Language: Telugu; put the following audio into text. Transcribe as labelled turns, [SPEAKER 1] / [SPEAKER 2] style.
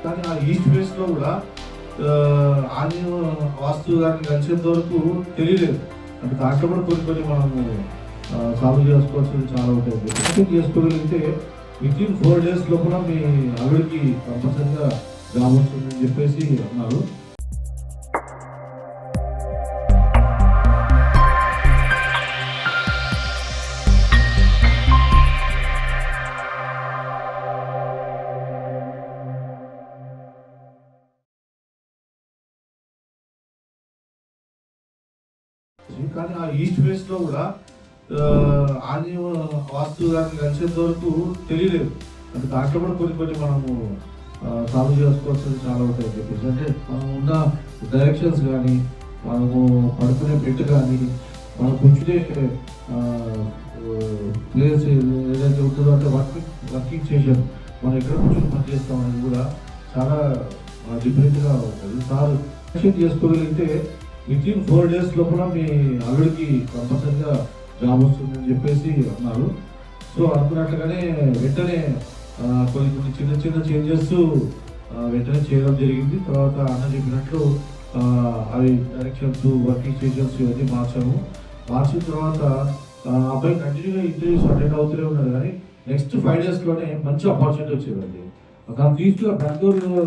[SPEAKER 1] కానీ ఆ ఈస్ట్ ఫేస్లో కూడా ఆలయం వాస్తు గారిని కలిసేంత వరకు తెలియలేదు. అంటే దాంట్లో కూడా కొన్ని మనము సాల్వ్ చేసుకోవాల్సింది చాలా ఉంటాయి. చేసుకోగలిగితే వితిన్ 4 days లోపల మీ ఆవిడకి కంపల్సరీగా జాబ్ వస్తుందని చెప్పేసి అన్నారు. కానీ ఆ ఈస్ట్ ఫేస్లో కూడా ఆలయం వాస్తు గారిని కలిసేంత వరకు తెలియలేదు. అంటే దాంట్లో కూడా కొన్ని మనము సాల్వ్ చేసుకోవాల్సింది చాలా ఉంటాయి చెప్పేసి. అంటే మనం ఉన్న డైరెక్షన్స్ కానీ, మనము పడుకునే బెడ్ కానీ, మనం కూర్చునే ప్లేస్ ఏదైతే ఉంటుందో అంటే వర్కింగ్ స్టేషన్ మనం ఎక్కడ కూర్చొని పని చేస్తాం అనేది కూడా చాలా డిఫరెంట్గా ఉంటుంది. సార్ చేసుకోగలిగితే వితిన్ 4 days లోపల మీ ఆవిడకి కంపల్సరీగా జాబ్ వస్తుందని చెప్పేసి అన్నారు. సో అనుకున్నట్లుగానే వెంటనే కొన్ని చిన్న చేంజెస్ వెంటనే చేయడం జరిగింది. తర్వాత అన్న చెప్పినట్లు అవి డైరెక్షన్స్, వర్కింగ్ స్టేషన్స్ ఇవన్నీ మార్చిన తర్వాత అబ్బాయి కంటిన్యూగా ఇంటర్వ్యూస్ అటెండ్ అవుతూనే ఉన్నారు. కానీ నెక్స్ట్ 5 days మంచి ఆపర్చునిటీ వచ్చిందండి. దాన్ని తీసుకుని బెంగళూరు